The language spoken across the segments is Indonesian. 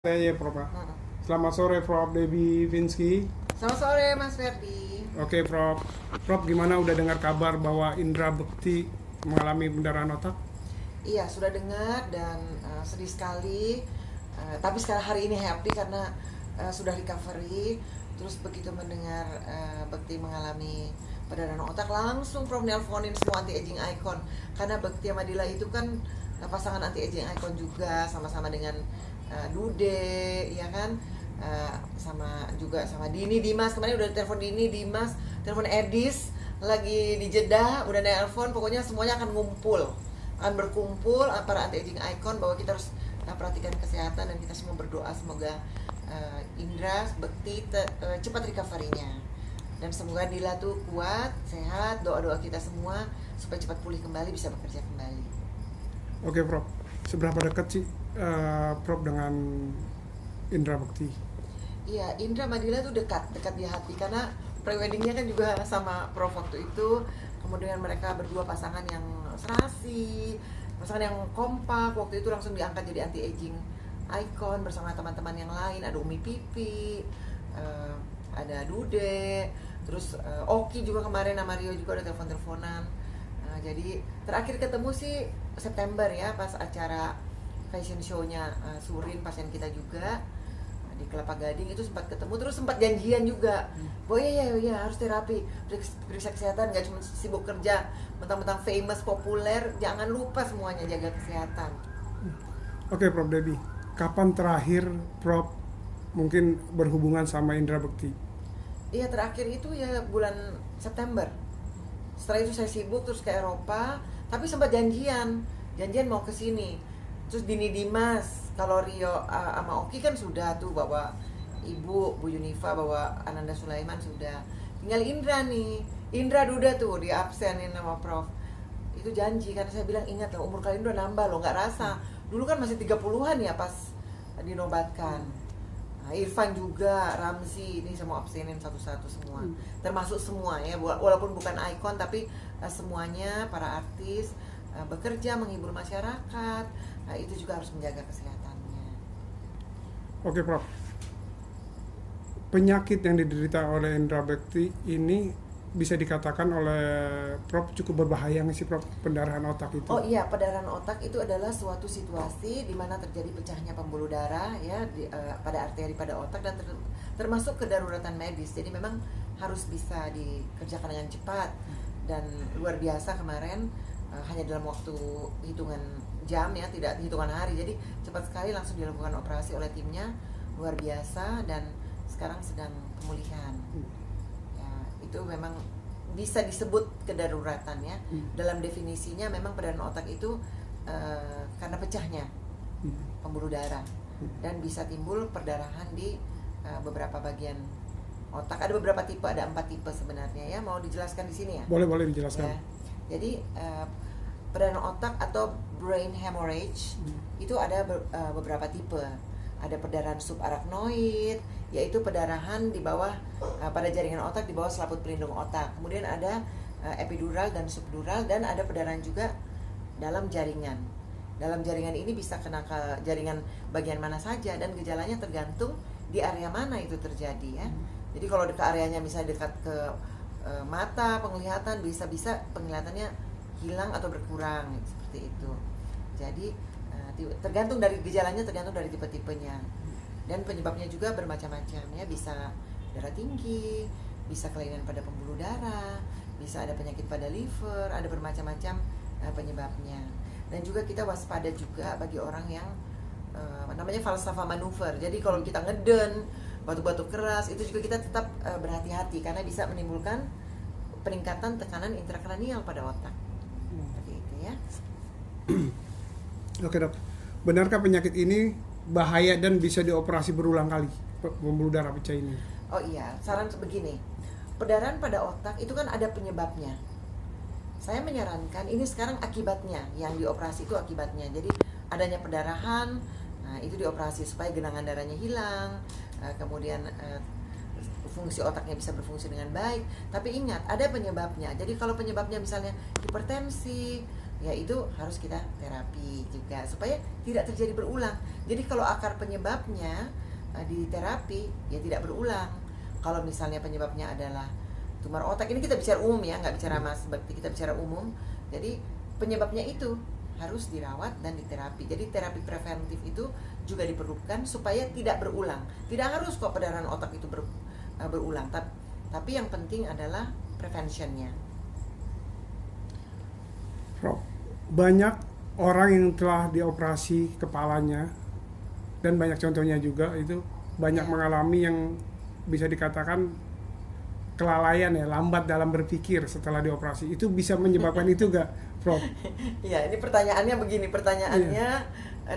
Saya Prof. Selamat sore Prof. Debbie Vinsky. Selamat sore Mas Ferdi. Oke Prof. Prof gimana udah dengar kabar bahwa Indra Bekti mengalami pendarahan otak? Iya sudah dengar dan sedih sekali. Tapi sekarang hari ini happy karena sudah recovery. Terus begitu mendengar Bekti mengalami pendarahan otak, langsung Prof nelponin semua anti aging icon. Karena Bekti sama Dila itu kan pasangan anti aging icon juga, sama-sama dengan Dude, ya kan, sama Dini, Dimas. Kemarin udah telepon Dini, Dimas, telepon Edis, lagi di Jeddah, udah nelpon. Pokoknya semuanya akan berkumpul para anti aging icon bahwa kita harus perhatikan kesehatan dan kita semua berdoa semoga Indra Bekti cepat recovery-nya dan semoga Dila tuh kuat, sehat. Doa-doa kita semua supaya cepat pulih kembali, bisa bekerja kembali. Oke Prof. Seberapa dekat sih Prof dengan Indra Bekti? Iya, Indra sama Dila tuh dekat di hati karena preweddingnya kan juga sama Prof waktu itu. Kemudian mereka berdua pasangan yang serasi, pasangan yang kompak. Waktu itu langsung diangkat jadi anti aging icon bersama teman-teman yang lain. Ada Umi Pipi, ada Dude, terus Oki juga kemarin sama Rio juga ada telepon-teleponan. Jadi terakhir ketemu sih September ya, pas acara fashion show-nya Surin, pasien kita juga di Kelapa Gading itu sempat ketemu, terus sempat janjian juga. Oh iya harus terapi, periksa kesehatan, nggak cuma sibuk kerja, mentang-mentang famous, populer, jangan lupa semuanya jaga kesehatan. Oke Prof Debbie, kapan terakhir Prof mungkin berhubungan sama Indra Bekti? Iya, terakhir itu ya bulan September. Setelah itu saya sibuk terus ke Eropa, tapi sempat janjian mau ke sini. Terus Dini, Dimas, kalau Rio sama Oki kan sudah tuh bawa Ibu, Bu Yunifa, bawa Ananda Sulaiman sudah. Tinggal Indra nih. Indra Duda tuh di absenin sama Prof. Itu janji karena saya bilang ingat loh, umur kalian udah nambah loh, nggak rasa. Dulu kan masih 30-an ya pas dinobatkan. Irfan juga, Ramzi, ini semua absenin satu-satu semua. Termasuk semua ya, walaupun bukan ikon tapi semuanya para artis bekerja menghibur masyarakat. Itu juga harus menjaga kesehatannya. Oke Prof. Penyakit yang diderita oleh Indra Bekti ini bisa dikatakan oleh Prof cukup berbahaya nggak sih Prof, pendarahan otak itu? Oh iya, pendarahan otak itu adalah suatu situasi di mana terjadi pecahnya pembuluh darah ya pada arteri pada otak dan termasuk kedaruratan medis. Jadi memang harus bisa dikerjakan dengan cepat dan luar biasa kemarin hanya dalam waktu hitungan jam ya, tidak hitungan hari. Jadi cepat sekali langsung dilakukan operasi oleh timnya, luar biasa, dan sekarang sedang pemulihan. Itu memang bisa disebut kedaruratan ya. Dalam definisinya memang pendarahan otak itu karena pecahnya pembuluh darah dan bisa timbul perdarahan di beberapa bagian otak. Ada beberapa tipe, ada 4 tipe sebenarnya ya. Mau dijelaskan di sini ya? Boleh dijelaskan. Ya. Jadi perdarahan otak atau brain hemorrhage itu ada beberapa tipe. Ada perdarahan subarachnoid, yaitu perdarahan di bawah pada jaringan otak di bawah selaput pelindung otak. Kemudian ada epidural dan subdural, dan ada perdarahan juga dalam jaringan. Dalam jaringan ini bisa kena ke jaringan bagian mana saja dan gejalanya tergantung di area mana itu terjadi ya. Jadi kalau ke areanya misalnya dekat ke mata, penglihatan, bisa-bisa penglihatannya hilang atau berkurang seperti itu. Jadi tergantung dari gejalanya, tergantung dari tipe-tipenya, dan penyebabnya juga bermacam-macam ya. Bisa darah tinggi, bisa kelainan pada pembuluh darah, bisa ada penyakit pada liver, ada bermacam-macam penyebabnya. Dan juga kita waspada juga bagi orang yang namanya falsafah manuver. Jadi kalau kita ngeden, batu-batu keras, itu juga kita tetap berhati-hati karena bisa menimbulkan peningkatan tekanan intrakranial pada otak. Seperti itu ya. Oke Dok, benarkah penyakit ini bahaya dan bisa dioperasi berulang kali, pembuluh darah pecah ini? Oh iya, saran begini, pendarahan pada otak itu kan ada penyebabnya. Saya menyarankan ini sekarang akibatnya, yang dioperasi itu akibatnya. Jadi adanya pendarahan, nah itu dioperasi supaya genangan darahnya hilang, kemudian fungsi otaknya bisa berfungsi dengan baik. Tapi ingat, ada penyebabnya. Jadi kalau penyebabnya misalnya hipertensi, ya itu harus kita terapi juga supaya tidak terjadi berulang. Jadi kalau akar penyebabnya di terapi ya tidak berulang. Kalau misalnya penyebabnya adalah tumor otak, ini kita bicara umum ya, nggak bicara Mas Bekti, kita bicara umum. Jadi penyebabnya itu harus dirawat dan diterapi. Jadi terapi preventif itu juga diperlukan supaya tidak berulang. Tidak harus kok perdarahan otak itu berulang, tapi yang penting adalah preventionnya. Prof, banyak orang yang telah dioperasi kepalanya dan banyak contohnya juga itu banyak mengalami yang bisa dikatakan kelalaian ya, lambat dalam berpikir setelah dioperasi. Itu bisa menyebabkan itu gak, Prof? Ya, ini pertanyaannya begini, pertanyaannya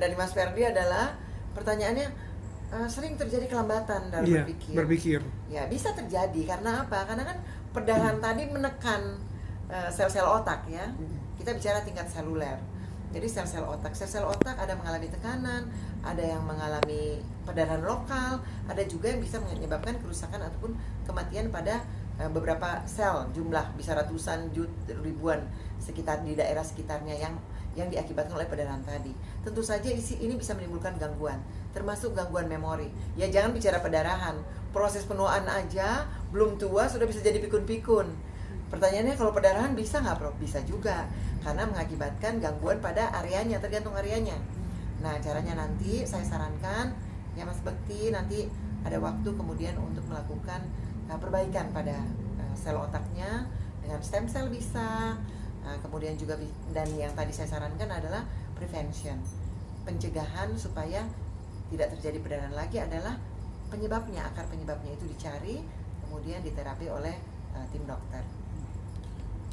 dari Mas Ferdi adalah pertanyaannya sering terjadi kelambatan dalam berpikir. Ya, bisa terjadi karena apa? Karena kan perdarahan tadi menekan sel-sel otak ya. Kita bicara tingkat seluler. Jadi sel-sel otak ada mengalami tekanan, ada yang mengalami perdarahan lokal, ada juga yang bisa menyebabkan kerusakan ataupun kematian pada beberapa sel, jumlah bisa ratusan, ribuan sekitar di daerah sekitarnya yang diakibatkan oleh perdarahan tadi. Tentu saja ini bisa menimbulkan gangguan, termasuk gangguan memori. Ya jangan bicara perdarahan, proses penuaan aja belum tua sudah bisa jadi pikun-pikun. Pertanyaannya kalau perdarahan bisa nggak, Prof? Bisa juga, karena mengakibatkan gangguan pada areanya, tergantung areanya. Nah, caranya nanti saya sarankan ya Mas Bekti, nanti ada waktu kemudian untuk melakukan perbaikan pada sel otaknya dengan stem cell bisa. Kemudian juga dan yang tadi saya sarankan adalah prevention, pencegahan supaya tidak terjadi perdarahan lagi adalah penyebabnya, akar penyebabnya itu dicari, kemudian diterapi oleh tim dokter.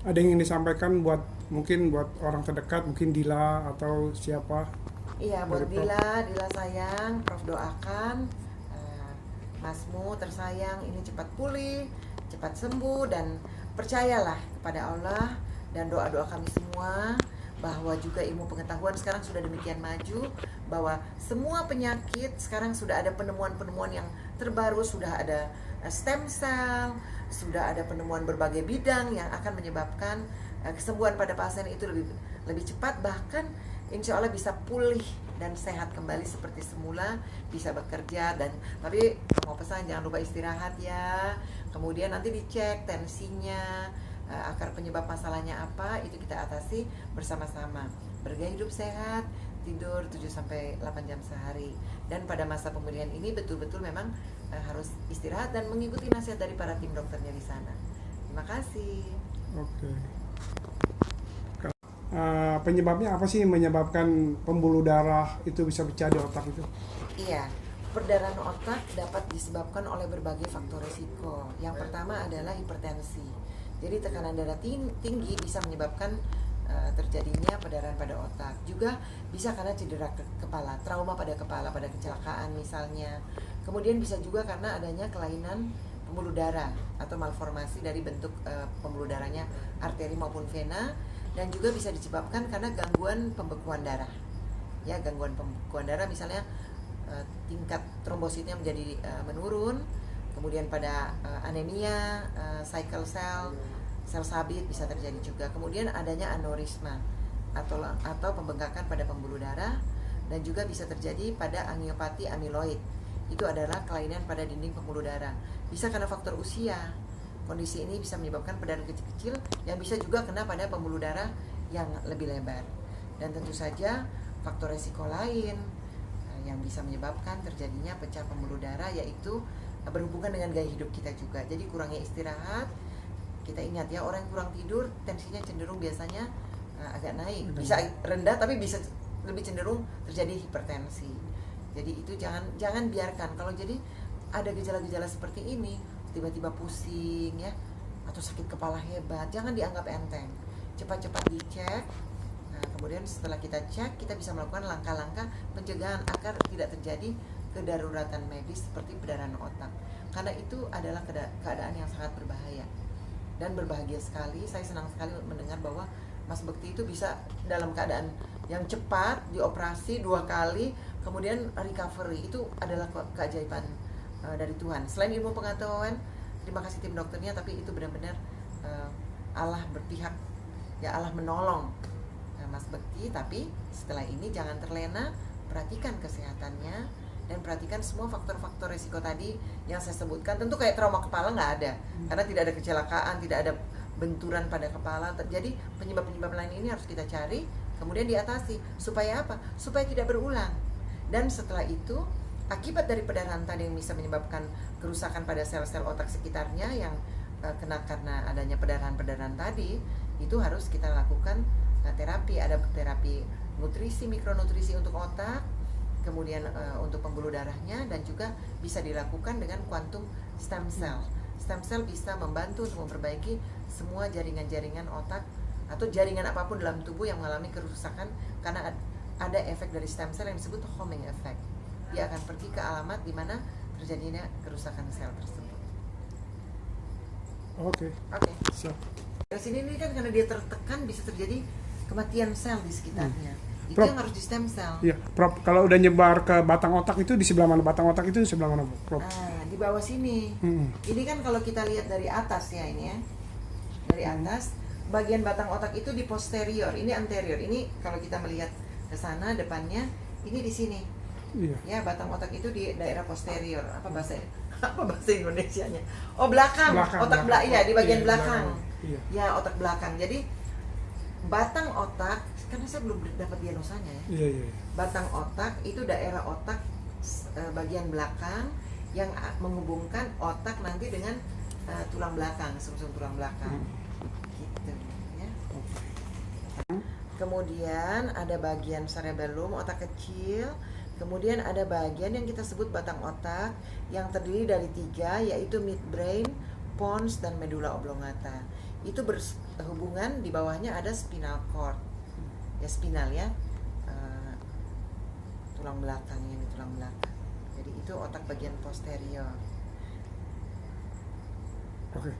Ada yang ingin disampaikan mungkin buat orang terdekat, mungkin Dila atau siapa? Iya, buat Dila sayang, Prof doakan Masmu tersayang ini cepat pulih, cepat sembuh, dan percayalah kepada Allah dan doa-doa kami semua bahwa juga ilmu pengetahuan sekarang sudah demikian maju, bahwa semua penyakit sekarang sudah ada penemuan-penemuan yang terbaru, sudah ada stem cell, sudah ada penemuan berbagai bidang yang akan menyebabkan kesembuhan pada pasien itu lebih cepat, bahkan insya Allah bisa pulih dan sehat kembali seperti semula, bisa bekerja. Dan tapi mau pesan jangan lupa istirahat ya, kemudian nanti dicek tensinya, akar penyebab masalahnya apa, itu kita atasi bersama-sama. Bergaya hidup sehat, tidur 7-8 jam sehari, dan pada masa pemulihan ini betul-betul memang harus istirahat dan mengikuti nasihat dari para tim dokternya di sana. Terima kasih. Oke. Penyebabnya apa sih menyebabkan pembuluh darah itu bisa pecah di otak itu? Iya, perdarahan otak dapat disebabkan oleh berbagai faktor risiko. Yang pertama adalah hipertensi. Jadi tekanan darah tinggi bisa menyebabkan terjadinya perdarahan pada otak. Juga bisa karena cedera kepala, trauma pada kepala, pada kecelakaan misalnya. Kemudian bisa juga karena adanya kelainan pembuluh darah atau malformasi dari bentuk pembuluh darahnya, arteri maupun vena. Dan juga bisa disebabkan karena gangguan pembekuan darah. Ya, gangguan pembekuan darah misalnya tingkat trombositnya menjadi menurun, kemudian pada anemia, sickle cell, sel sabit bisa terjadi juga. Kemudian adanya aneurisma atau pembengkakan pada pembuluh darah, dan juga bisa terjadi pada angiopati amiloid. Itu adalah kelainan pada dinding pembuluh darah. Bisa karena faktor usia. Kondisi ini bisa menyebabkan perdarahan kecil-kecil yang bisa juga kena pada pembuluh darah yang lebih lebar. Dan tentu saja faktor resiko lain yang bisa menyebabkan terjadinya pecah pembuluh darah yaitu berhubungan dengan gaya hidup kita juga. Jadi kurangnya istirahat. Kita ingat ya, orang yang kurang tidur tensinya cenderung biasanya agak naik. Bisa rendah tapi bisa lebih cenderung terjadi hipertensi. Jadi itu jangan biarkan kalau jadi ada gejala-gejala seperti ini, tiba-tiba pusing ya, atau sakit kepala hebat, jangan dianggap enteng. Cepat-cepat dicek. Nah, kemudian setelah kita cek, kita bisa melakukan langkah-langkah pencegahan agar tidak terjadi kedaruratan medis seperti perdarahan otak. Karena itu adalah keadaan yang sangat berbahaya. Dan berbahagia sekali, saya senang sekali mendengar bahwa Mas Bekti itu bisa dalam keadaan yang cepat dioperasi 2 kali, kemudian recovery. Itu adalah keajaiban dari Tuhan. Selain ilmu pengetahuan, terima kasih tim dokternya, tapi itu benar-benar Allah berpihak, ya Allah menolong Mas Bekti. Tapi setelah ini jangan terlena, perhatikan kesehatannya dan perhatikan semua faktor-faktor risiko tadi yang saya sebutkan. Tentu kayak trauma kepala nggak ada, karena tidak ada kecelakaan, tidak ada benturan pada kepala terjadi. Penyebab-penyebab lain ini harus kita cari, kemudian diatasi. Supaya apa? Supaya tidak berulang. Dan setelah itu, akibat dari perdarahan tadi yang bisa menyebabkan kerusakan pada sel-sel otak sekitarnya yang kena karena adanya perdarahan tadi, itu harus kita lakukan terapi. Ada terapi nutrisi, mikronutrisi untuk otak, kemudian untuk pembuluh darahnya, dan juga bisa dilakukan dengan quantum stem cell. Stem cell bisa membantu untuk memperbaiki semua jaringan-jaringan otak atau jaringan apapun dalam tubuh yang mengalami kerusakan karena ada efek dari stem cell yang disebut homing effect. Dia akan pergi ke alamat di mana terjadinya kerusakan sel tersebut. Oke. Siap. Dari sini ini kan karena dia tertekan bisa terjadi kematian sel di sekitarnya. Itu Prof. yang harus di stem cell. Iya, Prof, kalau udah nyebar ke batang otak itu di sebelah mana? Batang otak itu di sebelah mana, Prof? Di bawah sini. Ini kan kalau kita lihat dari atas ya ini ya. Dari atas, bagian batang otak itu di posterior, ini anterior. Ini kalau kita melihat ke sana depannya, ini di sini. Iya. Ya, batang otak itu di daerah posterior. Apa bahasa Indonesianya? Oh, belakang. Otak belakang. Iya, di bagian belakang. Iya. Ya, otak belakang. Jadi batang otak, karena saya belum dapat diagnosanya ya. Iya. Batang otak itu daerah otak bagian belakang yang menghubungkan otak nanti dengan tulang belakang, sumsum tulang belakang. Gitu ya. Kemudian ada bagian cerebellum, otak kecil. Kemudian ada bagian yang kita sebut batang otak yang terdiri dari 3, yaitu midbrain, pons, dan medulla oblongata. Itu berhubungan, di bawahnya ada spinal cord. Ya, spinal ya, tulang belakang, ini tulang belakang. Jadi itu otak bagian posterior. Oke.